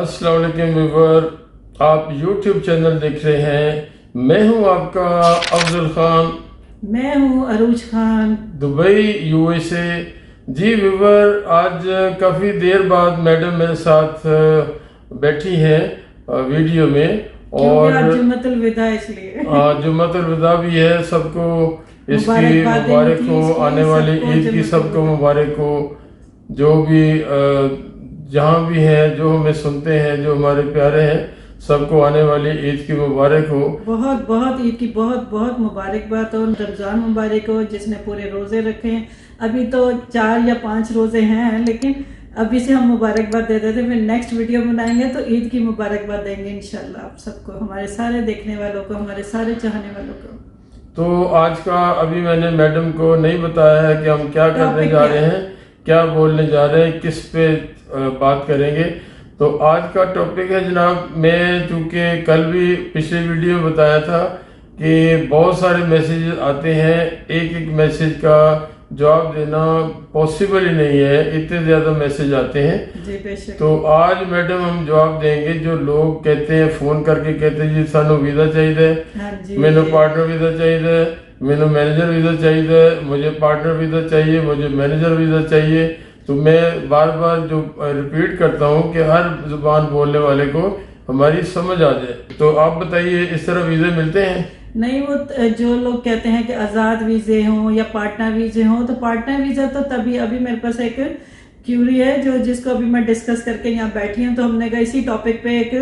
अस्सलाम वालेकुम व्यूअर, आप YouTube चैनल देख रहे हैं। मैं हूं आपका अफजल खान, मैं हूँ अरूज खान, दुबई USA। जी व्यूअर, आज काफ़ी देर बाद मैडम मेरे साथ बैठी हैं वीडियो में। क्योंकि और आज जुम्मतुल विदा इसलिए जुम्मतुल विदा भी है, सबको इसकी मुबारकबाद देनी मुबारक थी हो, इसलिए आने वाली सबको ईद की जुम्मतुल सबको विदा। मुबारक हो। जो भी जहाँ भी हैं, जो हमें सुनते हैं, जो हमारे प्यारे हैं, सबको आने वाली ईद की मुबारक हो। बहुत बहुत ईद की बहुत बहुत मुबारकबाद हो, रमजान मुबारक हो जिसने पूरे रोजे रखे हैं। अभी तो 4 या 5 रोजे हैं, लेकिन अभी से हम मुबारकबाद दे देते, फिर नेक्स्ट वीडियो बनाएंगे तो ईद की मुबारकबाद देंगे इंशाल्लाह आप सबको, हमारे सारे देखने वालों को, हमारे सारे चाहने वालों को। तो आज का अभी मैंने मैडम को नहीं बताया है कि हम क्या करने टॉपिक जा क्या रहे हैं, क्या बोलने जा रहे हैं, किस पे बात करेंगे। तो आज का टॉपिक है जनाब, मैं चूँकि कल भी पिछले वीडियो में बताया था कि बहुत सारे मैसेज आते हैं, एक एक मैसेज का जवाब देना पॉसिबल ही नहीं है, इतने ज़्यादा मैसेज आते हैं। जी बेशक। तो आज मैडम हम जवाब देंगे जो लोग कहते हैं, फ़ोन करके कहते हैं जी सानू वीज़ा चाहिए, हाँ जी, मैंने पार्टनर वीज़ा चाहिए, मैंने मैनेजर वीज़ा चाहिए, मुझे पार्टनर वीज़ा चाहिए, मुझे मैनेजर वीज़ा चाहिए। तो मैं बार बार जो रिपीट करता हूँ कि हर जुबान बोलने वाले को हमारी समझ आ जाए। तो आप बताइए, इस तरह वीज़े मिलते हैं? नहीं, वो जो लोग कहते हैं कि आज़ाद वीज़े हों या पार्टनर वीज़े हों, तो पार्टनर वीज़ा तो तभी, अभी मेरे पास एक क्यूरी है जो जिसको अभी मैं डिस्कस करके यहाँ बैठी हूँ, तो हमने कहा इसी टॉपिक पे एक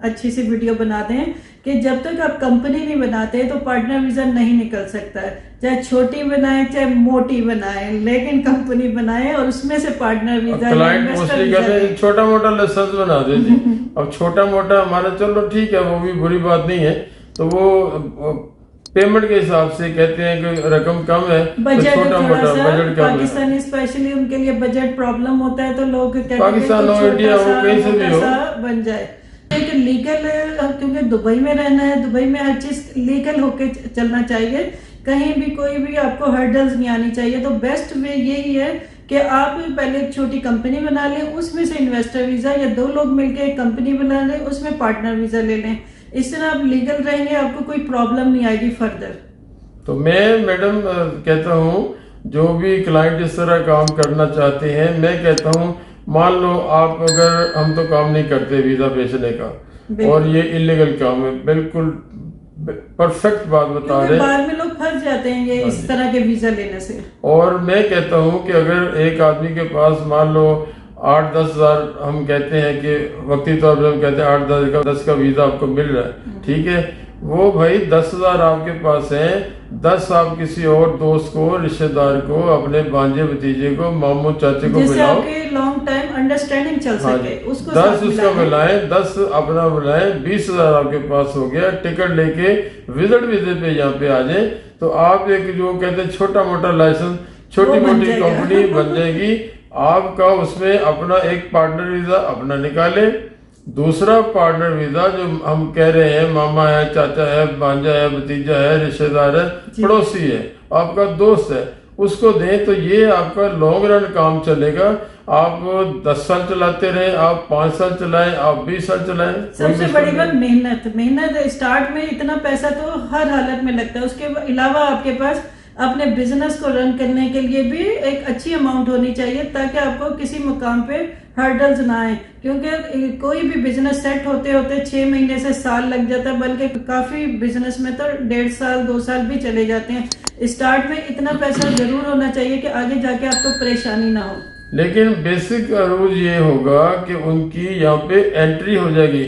अच्छी सी वीडियो बना दें कि जब तक आप कंपनी नहीं बनाते तो पार्टनर वीज़ा नहीं निकल सकता है। चाहे छोटी बनाए चाहे मोटी बनाए, लेकिन कंपनी बनाए और उसमें से पार्टनर वीज़ा, क्लाइंट मोस्टली कहते हैं छोटा मोटा लाइसेंस बना दे जी। अब छोटा मोटा हमारा चलो ठीक है, वो भी बुरी बात नहीं है। तो वो पेमेंट के हिसाब से कहते हैं कि रकम कम है, बजट तो छोटा मोटा बजट कम है। पाकिस्तानी स्पेशली उनके लिए बजट प्रॉब्लम होता है, तो लोग कहते हैं पाकिस्तान कि हो, छोटा इंडिया हो, सा, कहीं से भी मोटा हो। सा बन जाए। एक लीगल, क्योंकि दुबई में रहना है, दुबई में हर चीज लीगल होके चलना चाहिए, कहीं भी कोई भी आपको हर्डल्स नहीं आनी चाहिए। तो बेस्ट वे यही है कि आप पहले एक छोटी कंपनी बना लें, उसमें से इन्वेस्टर वीजा, या 2 लोग मिलकर एक कंपनी बना लें, उसमें पार्टनर वीजा ले लें। इस तरह आप लीगल रहेंगे, आपको कोई प्रॉब्लम नहीं आएगी फर्दर। तो मैं मैडम कहता हूँ, जो भी क्लाइंट इस तरह काम करना चाहते हैं, मैं कहता हूँ मान लो आप, अगर हम तो काम नहीं करते वीज़ा बेचने का, और ये इलीगल काम है, बिल्कुल परफेक्ट बात बता रहे हैं। बाद में लोग फंस जाते हैं ये इस तरह के वीजा लेने से। और मैं कहता हूँ कि अगर एक आदमी के पास मान लो 8-10 हज़ार, हम कहते हैं कि वक्ती तौर पर हम कहते हैं 8-10 का वीज़ा आपको मिल रहा है, ठीक है, वो भाई 10 हज़ार आपके पास है, 10 आप किसी और दोस्त को, रिश्तेदार को, अपने भांजे भतीजे को, मामू चाचे को मिलाओ, लॉन्ग टाइम अंडरस्टैंडिंग चल सके, उसको 10 उसका मिलाएं, 10 अपना मिलाएं, 20 हज़ार आपके पास हो गया। टिकट लेके विजिट वीजे पे यहाँ पे आ जाए, तो आप एक जो कहते हैं छोटा मोटा लाइसेंस, छोटी मोटी कंपनी बन जाएगी आपका। उसमें अपना एक पार्टनर वीजा अपना निकाले, दूसरा पार्टनर वीजा जो हम कह रहे हैं, मामा है, चाचा है, भांजा है, भतीजा है, रिश्तेदार है, पड़ोसी है, आपका दोस्त है, उसको दें। तो ये आपका लॉन्ग रन काम चलेगा। आप 10 साल चलाते रहे, आप 5 साल चलाएं, आप 20 साल चलाएं। सबसे बड़ी बात मेहनत स्टार्ट में इतना पैसा तो हर हालत में लगता है, उसके अलावा आपके पास अपने बिजनेस को रन करने के लिए भी एक अच्छी अमाउंट होनी चाहिए, ताकि आपको किसी मुकाम पे हर्डल्स ना आए। क्योंकि कोई भी बिजनेस सेट होते होते 6 महीने से साल लग जाता है, बल्कि काफी बिजनेस में तो 1.5 साल 2 साल भी चले जाते हैं। स्टार्ट में इतना पैसा जरूर होना चाहिए कि आगे जाके आपको परेशानी ना हो। लेकिन बेसिक रूल ये होगा कि उनकी यहाँ पे एंट्री हो जाएगी,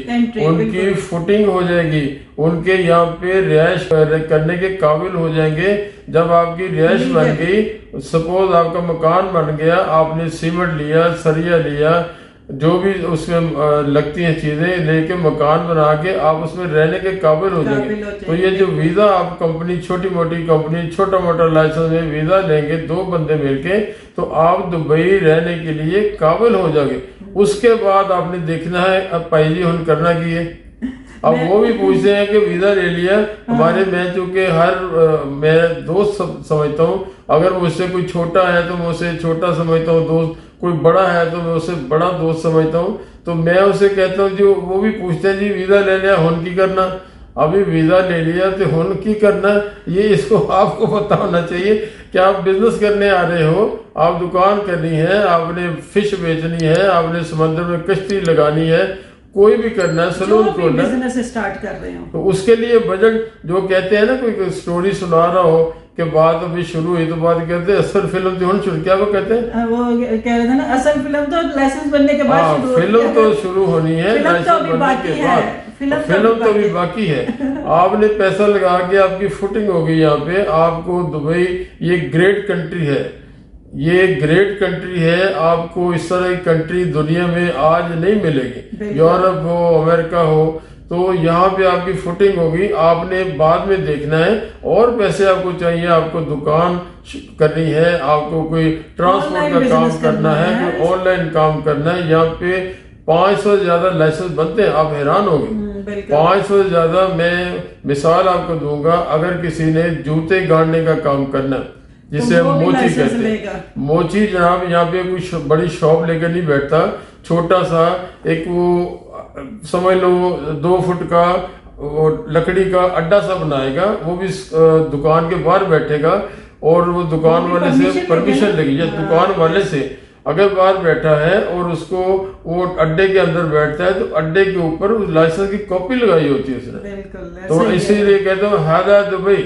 उनकी फुटिंग हो जाएगी, उनके यहाँ पे रिहाइश करने के काबिल हो जाएंगे। जब आपकी रिहाइश बन गई, सपोज आपका मकान बन गया, आपने सीमेंट लिया, सरिया लिया, जो भी उसमें लगती हैं चीजें लेके मकान बना के आप उसमें रहने के काबिल हो जाएंगे। तो ये जो वीजा आप कंपनी, छोटी मोटी कंपनी, छोटा मोटा लाइसेंस में वीजा लेंगे 2 बंदे मिलके, तो आप दुबई रहने के लिए काबिल हो जाओगे। उसके बाद आपने देखना है अब पाइजी हुन करना की है। अब वो भी पूछते हैं कि वीजा ले लिया हमारे, मैं चूंकि मैं दोस्त समझता हूँ, अगर मुझसे कोई छोटा है तो मैं उसे छोटा समझता हूँ दोस्त, कोई बड़ा है तो मैं उसे बड़ा दोस्त समझता हूँ। तो मैं उसे कहता हूँ, जो वो भी पूछते हैं जी वीजा ले लिया हुन की करना, अभी वीजा ले लिया तो हुन की करना, ये इसको आपको पता होना चाहिए कि आप बिजनेस करने आ रहे हो, आप दुकान करनी है, आपने फिश बेचनी है, आपने समंदर में कश्ती लगानी है, कोई भी करना है, सलून खोलना है, बिजनेस स्टार्ट कर रहे हो तो उसके लिए बजट जो कहते हैं ना, कोई स्टोरी सुना रहा हो कि बात अभी शुरू हुई तो बात कहते हैं असल फिल्म तो हुन शुरू, क्या वो कहते हैं, वो कह रहे थे ना असल फिल्म तो लाइसेंस बनने के बाद शुरू होती फिल्म है। तो शुरू होनी है, फिल्म तो लाइसेंस अभी बनने बाकी के है, बाद फिल्म तो अभी बाकी है। आपने पैसा लगा के आपकी फुटिंग होगी यहाँ पे, आपको दुबई ये ग्रेट कंट्री है, ये ग्रेट कंट्री है, आपको इस तरह की कंट्री दुनिया में आज नहीं मिलेगी, यूरोप हो अमेरिका हो, तो यहाँ पे आपकी फुटिंग होगी। आपने बाद में देखना है और पैसे आपको चाहिए, आपको दुकान करनी है, आपको कोई ट्रांसपोर्ट का काम करना है, कोई ऑनलाइन काम करना है, यहाँ पे 500 से ज्यादा लाइसेंस बनते हैं, आप हैरान होंगे। 500 से ज्यादा। मैं मिसाल आपको दूंगा, अगर किसी ने जूते गाड़ने का काम करना, जिसे हम मोची कहते हैं, मोची जनाब यहाँ पे कोई बड़ी शॉप लेकर नहीं बैठता, छोटा सा एक वो समझ लो 2 फुट का वो लकड़ी का अड्डा सा बनाएगा, वो भी दुकान के बाहर बैठेगा, और वो दुकान वाले से परमिशन लेगी, या दुकान वाले से अगर बाहर बैठा है और उसको वो अड्डे के अंदर बैठता है, तो अड्डे के ऊपर उस लाइसेंस की कॉपी लगाई होती है उसने। तो इसीलिए कहता हूँ हादा दुबई,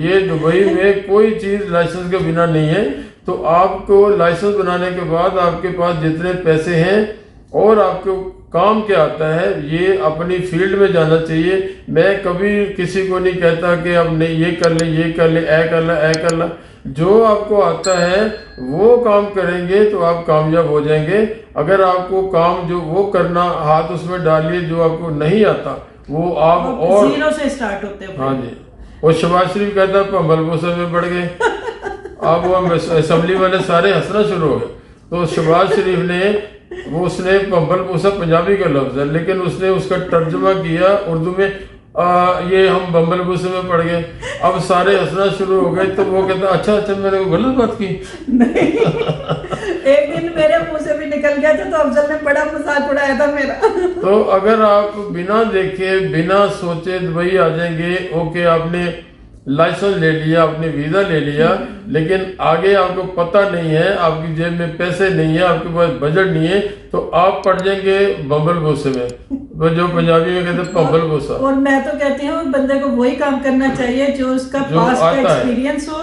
ये दुबई में कोई चीज लाइसेंस के बिना नहीं है। तो आपको लाइसेंस बनाने के बाद आपके पास जितने पैसे हैं और आपको काम क्या आता है, ये अपनी फील्ड में जाना चाहिए। मैं कभी किसी को नहीं कहता कि अब नहीं ये कर ले, ये कर ले, ऐ कर ला, ऐ कर ला। जो आपको आता है वो काम करेंगे तो आप कामयाब हो जाएंगे। अगर आपको काम जो वो करना, हाथ उसमें डालिए, जो आपको नहीं आता वो आप और जीरो से स्टार्ट होते हैं। हाँ जी। और शबाज शरीफ कहता है भंबल भूसा में बढ़ गए। अब वो असेंबली वाले सारे हंसना शुरू हो गए। तो शबाज शरीफ ने उसने भंबल भूसा पंजाबी का लफ्ज है, लेकिन उसने उसका तर्जुमा किया उर्दू में, ये हम बम्बल भूसे में पड़ गए। अब सारे हंसना शुरू हो गए। तो वो कहता अच्छा मैंने को गलत बात की नहीं। एक दिन मेरे मुंह से भी निकल गया था, तो अफजल ने बड़ा मजाक उड़ाया था मेरा। तो अगर आप बिना देखे बिना सोचे दुबई आ जाएंगे, ओके आपने लाइसेंस ले लिया, आपने वीजा ले लिया, लेकिन आगे आपको पता नहीं है, आपकी जेब में पैसे नहीं है, आपके पास बजट नहीं है, तो आप पड़ जाएंगे बम्बल भूसे में, जो पंजाबी में कहते हैं बम्बल भूसा। और मैं तो कहती हूँ बंदे को वही काम करना चाहिए जो उसका पास्ट का एक्सपीरियंस हो,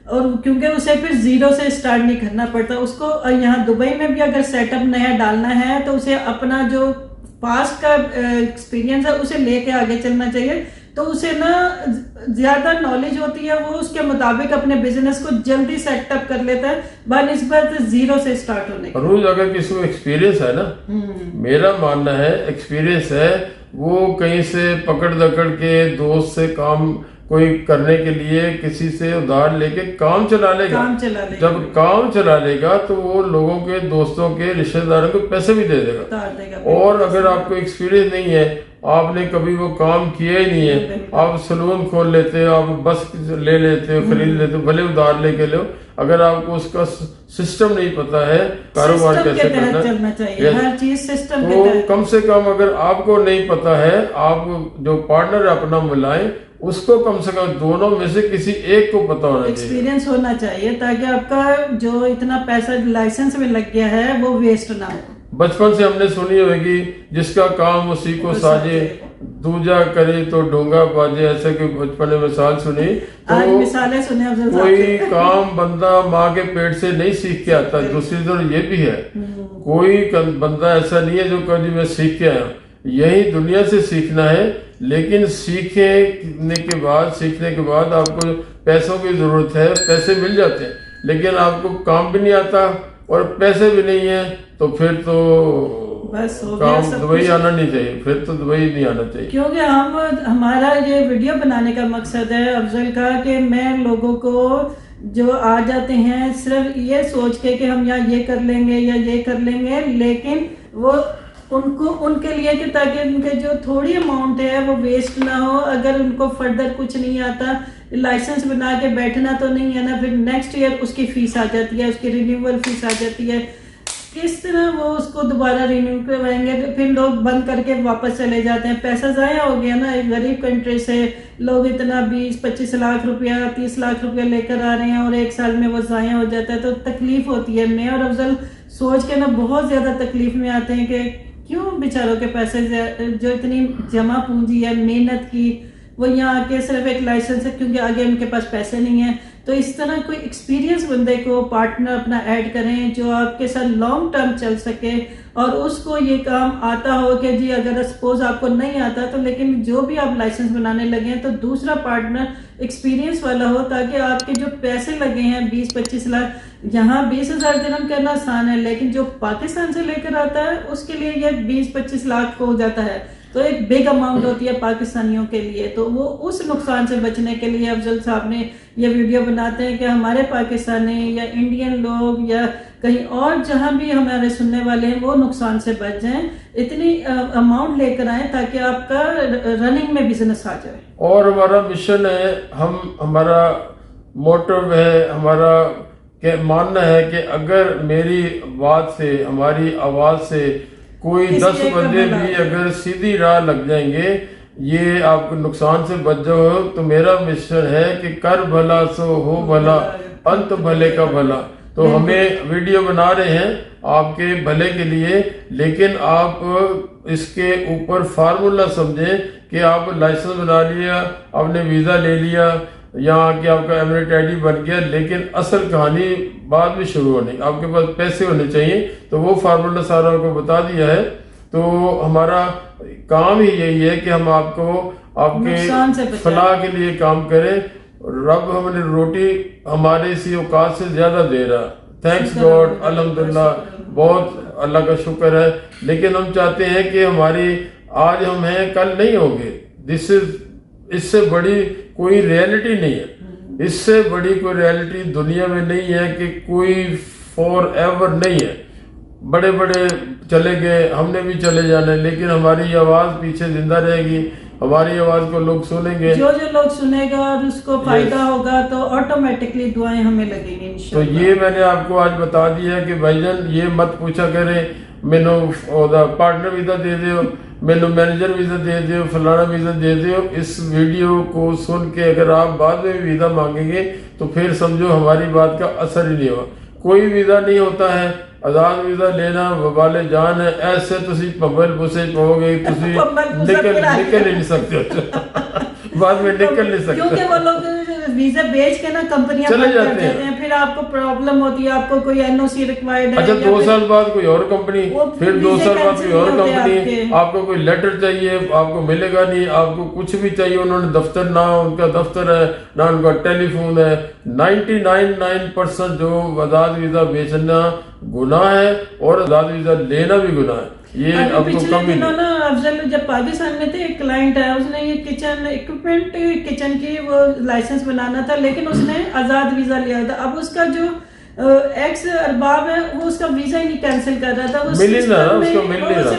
और क्योंकि उसे फिर जीरो से स्टार्ट नहीं करना पड़ता उसको। यहाँ दुबई में भी अगर सेटअप नया डालना है तो उसे अपना जो पास्ट का एक्सपीरियंस है उसे लेके आगे चलना चाहिए। तो उसे ना ज्यादा नॉलेज होती है, वो उसके मुताबिक अपने बिजनेस को जल्दी सेटअप कर लेता है बनिस्बत जीरो से स्टार्ट होने के। रोज अगर किसी को एक्सपीरियंस है ना, मेरा मानना है एक्सपीरियंस है, वो कहीं से पकड़ दकड़ के दोस्त से काम कोई करने के लिए किसी से उधार लेके काम चला लेगा। जब काम चला लेगा तो वो लोगों के, दोस्तों के, रिश्तेदारों को पैसे भी दे देगा। और अगर आपको एक्सपीरियंस नहीं है, आपने कभी वो काम किया ही नहीं है, आप सलून खोल लेते हो, आप बस ले लेते हो, खरीद लेते हो, भले उधार लेके लो, अगर आपको उसका सिस्टम नहीं पता है कारोबार कैसे करना चलना चाहिए, हर चीज सिस्टम के तो कम से कम अगर आपको नहीं पता है, आप जो पार्टनर अपना मिलाएं, उसको कम से कम दोनों में से किसी एक को पता होना चाहिए, एक्सपीरियंस होना चाहिए, ताकि आपका जो इतना पैसा लाइसेंस में लग गया है वो वेस्ट ना हो। बचपन से हमने सुनी होगी, जिसका काम उसी को साजे, दूजा करे तो डोंगा बाजे, ऐसे की बचपन में मिसाल सुनी। तो आज मिसालें सुने कोई काम बंदा माँ के पेट से नहीं सीख के आता। दूसरी तरफ ये भी है, कोई बंदा ऐसा नहीं है जो कभी मैं सीख के आया, यही दुनिया से सीखना है। लेकिन सीखने के बाद आपको पैसों की जरूरत है, पैसे मिल जाते हैं, लेकिन आपको काम भी नहीं आता और पैसे भी नहीं है, तो फिर तो बस काम दुबई आना नहीं चाहिए, फिर तो दुबई नहीं आना चाहिए। क्योंकि हमारा ये वीडियो बनाने का मकसद है अफजल का, कि मैं लोगों को जो आ जाते हैं सिर्फ ये सोच के कि हम यहाँ ये कर लेंगे या ये कर लेंगे, लेकिन वो उनको उनके लिए कि ताकि उनके जो थोड़ी अमाउंट है वो वेस्ट ना हो। अगर उनको फर्दर कुछ नहीं आता, लाइसेंस बना के बैठना तो नहीं है ना, फिर नेक्स्ट ईयर उसकी फीस आ जाती है, उसकी रिन्यूअल फीस आ जाती है, किस तरह वो उसको दोबारा रिन्यू करवाएंगे, तो फिर लोग बंद करके वापस चले जाते हैं, पैसा जाया हो गया ना। एक गरीब कंट्री से लोग इतना 20-25 लाख रुपया 30 लाख रुपया लेकर आ रहे हैं और एक साल में वो जाया हो जाता है, तो तकलीफ होती है। मैं और अफजल सोच के ना बहुत ज्यादा तकलीफ में आते हैं कि क्यों बेचारों के पैसे जो इतनी जमा पूंजी है मेहनत की, वो यहाँ आके सिर्फ एक लाइसेंस है क्योंकि आगे उनके पास पैसे नहीं है। तो इस तरह कोई एक्सपीरियंस बंदे को पार्टनर अपना ऐड करें जो आपके साथ लॉन्ग टर्म चल सके और उसको ये काम आता हो कि जी अगर सपोज आपको नहीं आता तो लेकिन जो भी आप लाइसेंस बनाने लगे हैं तो दूसरा पार्टनर एक्सपीरियंस वाला हो, ताकि आपके जो पैसे लगे हैं 20-25 लाख, यहाँ 20,000 दिरहम करना आसान है, लेकिन जो पाकिस्तान से लेकर आता है उसके लिए ये 20-25 लाख हो जाता है, तो एक बिग अमाउंट होती है पाकिस्तानियों के लिए। तो वो उस नुकसान से बचने के लिए अफजल साहब ने ये वीडियो बनाते हैं कि हमारे पाकिस्तानी या इंडियन लोग या कहीं और जहां भी हमारे सुनने वाले हैं वो नुकसान से बच जाएं, इतनी अमाउंट लेकर आए ताकि आपका रनिंग में बिजनेस आ जाए। और हमारा मिशन है, हमारा मोटिव है, हमारा मानना है कि अगर मेरी बात से, हमारी आवाज से कोई 10 बंदे भी अगर सीधी राह लग जाएंगे, ये आपको नुकसान से बच जाओ, तो मेरा मिशन है कि कर भला सो हो भला, अंत भले का भला। तो हमें वीडियो बना रहे हैं आपके भले के लिए, लेकिन आप इसके ऊपर फार्मूला समझें कि आप लाइसेंस बना लिया, आपने वीजा ले लिया, यहाँ कि आपका एमिरेट आईडी बन गया, लेकिन असल कहानी बाद में शुरू होनी, आपके पास पैसे होने चाहिए। तो वो फार्मूला सारा आपको बता दिया है। तो हमारा काम ही यही है कि हम आपको आपके फलाह के लिए काम करें। रब हमने रोटी हमारे इसी औकात से ज्यादा दे रहा, थैंक्स गॉड, अल्हम्दुलिल्लाह, बहुत अल्लाह का शुक्र है। लेकिन हम चाहते हैं कि हमारी आज हम हैं कल नहीं होंगे। दिस इज, इससे बड़ी कोई रियलिटी नहीं है, इससे बड़ी कोई रियलिटी दुनिया में नहीं है कि कोई फॉर एवर नहीं है। बड़े बड़े चले गए, हमने भी चले जाना है, लेकिन हमारी आवाज पीछे जिंदा रहेगी, हमारी आवाज को लोग सुनेंगे। जो लोग सुनेगा और उसको फायदा होगा तो ऑटोमेटिकली दुआएं हमें लगेंगी इंशाल्लाह। तो ये मैंने आपको आज बता दिया कि भाईजान ये मत पूछा करें मैनू पार्टनर वीजा दे दो, मैनू मैनेजर वीजा दे दो, फलाना वीजा दे दो। इस वीडियो को सुन के अगर आप बाद में वीजा मांगेंगे तो फिर समझो हमारी बात का असर ही नहीं होगा। कोई वीजा नहीं होता है, आजाद वीजा लेना वबाले जान है। ऐसे तुसी पब्बल बुसे पाओगे, तुसी निकल ही नहीं सकते बाद में निकल नहीं सकते, क्योंकि वो लोग वीजा बेच के ना कंपनियां चले जाते हैं, फिर आपको प्रॉब्लम होती है, आपको कोई एनओसी रिक्वायर्ड है। अच्छा 2 साल बाद कोई और कंपनी, फिर 2 साल बाद कोई और कंपनी, आपको कोई लेटर चाहिए आपको मिलेगा नहीं, आपको कुछ भी चाहिए उन्होंने दफ्तर, ना उनका दफ्तर है ना उनका टेलीफोन है। 99% जो आजाद वीजा बेचना गुनाह है और आजाद वीजा लेना भी गुनाह है। ये अब तो कम ही ना अफजल जब पाकिस्तान में थे, एक क्लाइंट है, उसने ये किचन इक्विपमेंट किचन की वो लाइसेंस बनाना था, लेकिन उसने आजाद वीजा लिया था। अब उसका जो एक्स अरबाब है वो उसका वीजा ही नहीं कैंसिल कर रहा था, वो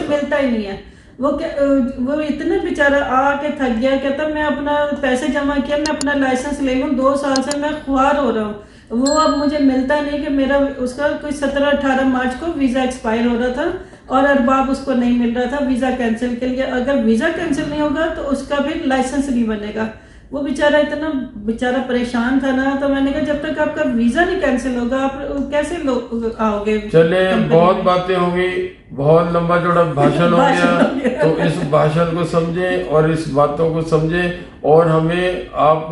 मिलता ही नहीं है। वो इतना बेचारा आके थक गया, कहता मैं अपना पैसे जमा किया, मैं अपना लाइसेंस ले लूं, 2 साल से मैं ख्वार हो रहा हूँ, वो अब मुझे मिलता नहीं कि मेरा उसका कोई 17-18 मार्च को वीजा एक्सपायर हो रहा था और अरबाब उसको नहीं मिल रहा था वीजा कैंसिल के लिए। अगर वीजा कैंसिल नहीं होगा तो उसका भी लाइसेंस नहीं बनेगा। वो बेचारा परेशान था ना, तो मैंने कहा जब तक आपका वीजा नहीं कैंसिल होगा आप कैसे आओगे। चले बहुत बातें होंगी, बहुत लंबा चौड़ा भाषण हो गया, तो इस भाषण को समझें और इस बातों को समझें और हमें आप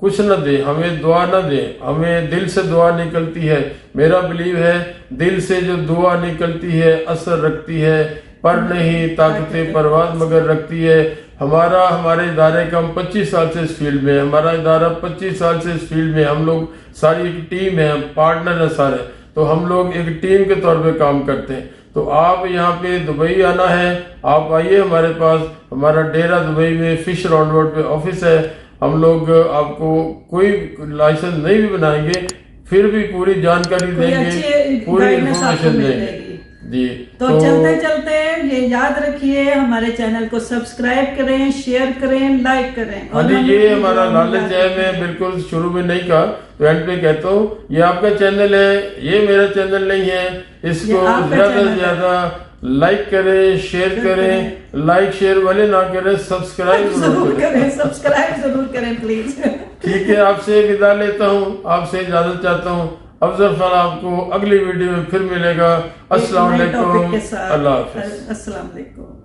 कुछ न दे, हमें दुआ न दे, हमें दिल से दुआ निकलती है। मेरा बिलीव है दिल से जो दुआ निकलती है असर रखती है, पर नहीं ताकते परवाज मगर रखती है। हमारे इदारे का हम 25 साल से इस फील्ड में, हमारा इदारा 25 साल से इस फील्ड में, हम लोग सारी एक टीम है, पार्टनर है सारे, तो हम लोग एक टीम के तौर पे काम करते हैं। तो आप यहाँ पे दुबई आना है, आप आइए हमारे पास, हमारा डेरा दुबई में फिश राउंड रोड पे ऑफिस है। हम लोग आपको कोई लाइसेंस नहीं भी बनाएंगे, फिर भी पूरी जानकारी देंगे, पूरी इन्फॉर्मेशन देंगे। जी। तो चलते चलते ये याद रखिए, हमारे चैनल को सब्सक्राइब करें, शेयर करें, लाइक करें। हाँ जी, ये हमारा नॉलेज है, मैं बिल्कुल शुरू में नहीं कहा तो एंड पे कहता हूँ, ये आपका चैनल है, ये मेरा चैनल नहीं है। इसको ज्यादा से ज्यादा लाइक करें, शेयर करें, लाइक शेयर वाले ना करें, सब्सक्राइब जरूर करें, सब्सक्राइब जरूर करें प्लीज। ठीक है, आपसे विदा लेता हूँ, आपसे इजाजत चाहता हूँ। अफजल खान आपको अगली वीडियो में फिर मिलेगा। अस्सलाम वालेकुम, अल्लाह हाफिज। अस्सलाम वालेकुम।